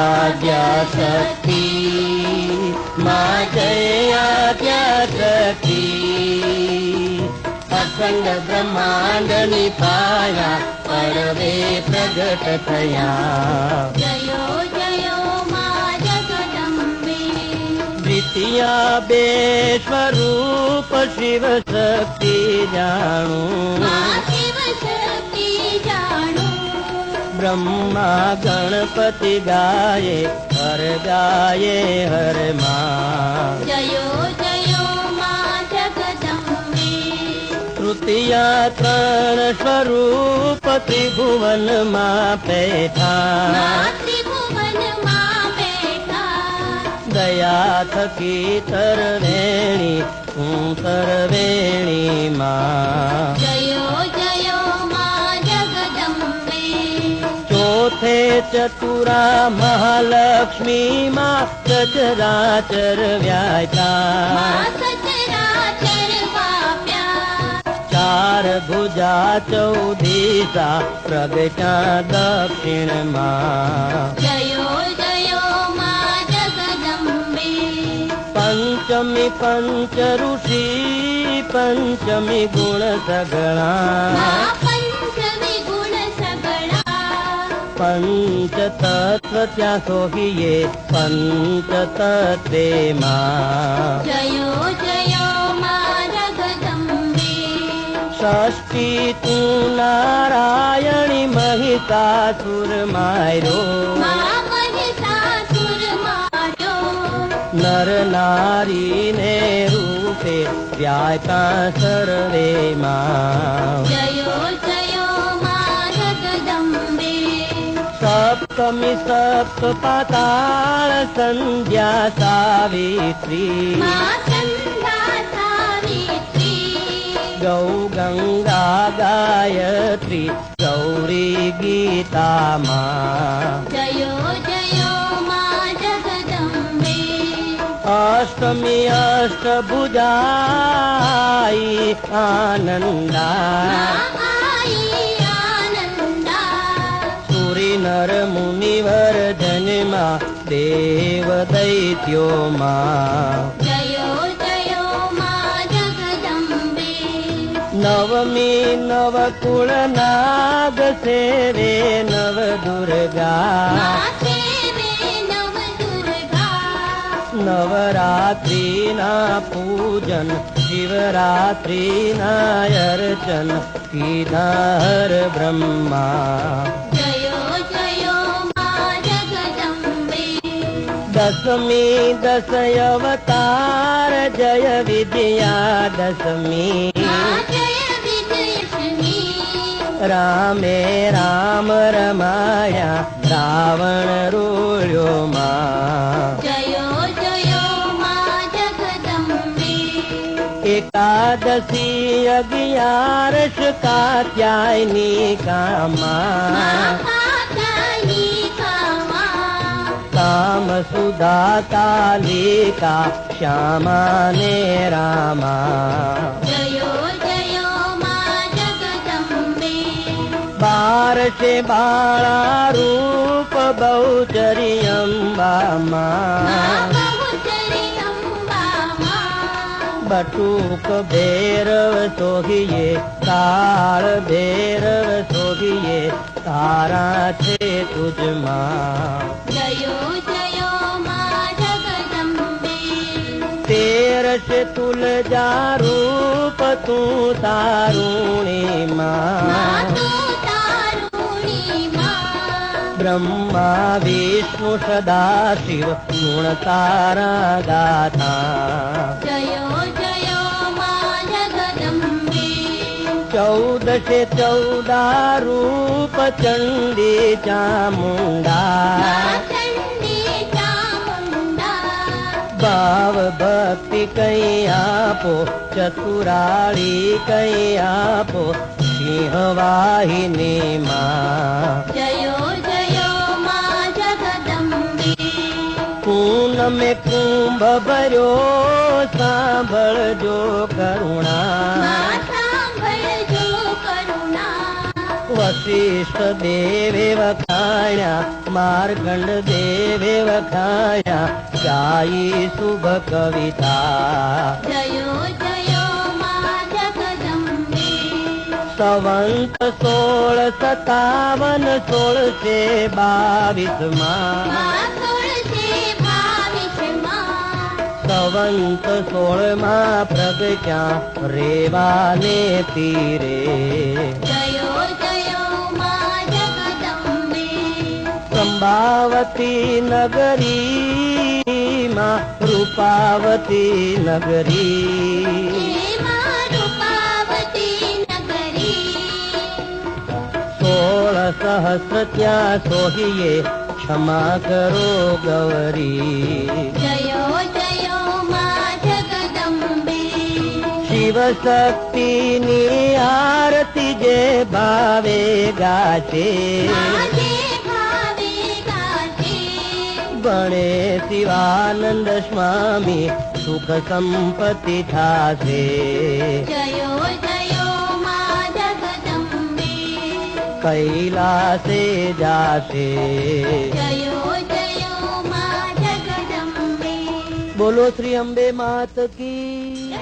आद्याशक्ति माँ जय आद्याशक्ति अखंड ब्रह्मांड निपाया परवे प्रगट थया जयो जयो माँ जगदम्बे द्वितीया बे स्वरूप शिव शक्ति जाणू माँ शिव शक्ति जाणू ब्रह्मा गणपति गाये हर माँ जयो जयो माँ जगदम्बे तृतीया त्रण स्वरूप त्रिभुवन माँ बैठा माँ त्रिभुवन माँ बैठा दया थकी तरवेणी हूँ तरवेणी माँ जयो जयो माँ जगदम्बे चौथे चतुरा महालक्ष्मी माँ सचराचर व्याप्या माँ सचराचर व्याप्या चार भुजा चौदिशा प्रगटा दक्षिण माँ जयो जयो माँ जगदम्बे पंचमी पंच ऋषि पंचमी गुण सगळा माँ पंचमी गुण सगळा पंच तत्व त्या सोहिये पंच तत्वे माँ जयो जयो माँ जगदम्बे षष्ठी तू नारायणी महिषासुर मार्यो माँ महिषासुर मार्यो नर नारी ने रूपे व्याप्या सर्वे माँ जयो जयो माँ जगदम्बे सप्तमी सप्त पाताल संध्या सावित्री माँ संध्या सावित्री गौ गंगा गायत्री गौरी गीता माँ जयो जयो माँ जगदम्बे अष्टमी अष्टभुजाई आनंदा माँ आई आनंदा सूरी नर मुनिवर जन्मा देव दैत्यो माँ जयो जयो माँ जगदम्बे नवमी नवकुल नाग सेवे नव दुर्गा माँ सेवे नव दुर्गा नवरात्रि ना पूजन शिवरात्रि ना अर्चन कीधा हर ब्रह्मा जयो जयो माँ जगदम्बे दशमी दश अवतार जय विजया दशमी माँ जय विजयलक्ष्मी रामे राम रमाया रावण रोयो माँ जयो जयो माँ जगदम्बे एकादशी अगियारस कात्यायनी कामा माँ कात्यायनी कामा काम सुधा कालिका श्यामा ने रामा जयो जयो माँ जगदम्बे 12 बाळा रूप बहुचरी अंबा माँ बहुचरी अम्बा माँ बटुक भैरव सोहिये काळ भैरव सोहिये तारा छे तुझ माँ जयो जयो माँ जगदम्बे 13 तुलजा रूप तू तारुणी माँ तू तारुणी माँ ब्रह्मा विष्णु सदा शिव गुण तारा गाथा जयो जयो माँ जगदम्बे 14 रूप चंडी चामुंडा चंडी चामुंडा भाव भक्ति कई आपो चतुराली कई आपो सिंह वाहिनी माँ जयो जयो माँ जगदम्बे पून में कुंभ भर्यो सांभळजो करुणा माँ सांभळजो करुणा વશિષ્ઠ દેવે વખાણ્યા, માર્કંડ દેવે વખાણ્યા, ગાઈ શુભ કવિતા. જયો જયો માં જગદંબે. સંવંત 1657 1622 માં. માં 1622 માં. સંવંત 16 માં પ્રગટ્યા રેવાને તીરે. જયો જયો માં જગદંબે. સંભાવતી નગરીમાં રૂપાવતી નગરી. હે માં રૂપાવતી નગરી. 16 સહસ્ર ત્યાં સોહીએ, ક્ષમા કરો ગૌરી. જયો જયો માં જગદંબે. શિવ શક્તિની આરતી જે ભાવે ગાશે, આજે ભાવે ગાશે. ભણે શિવાનંદ સ્વામી સુખ સંપત્તિ થાશે. જયો જયો માં જગદંબે. કૈલાસે જાશે. જયો જયો માં જગદંબે. બોલો શ્રી અંબે માત કી.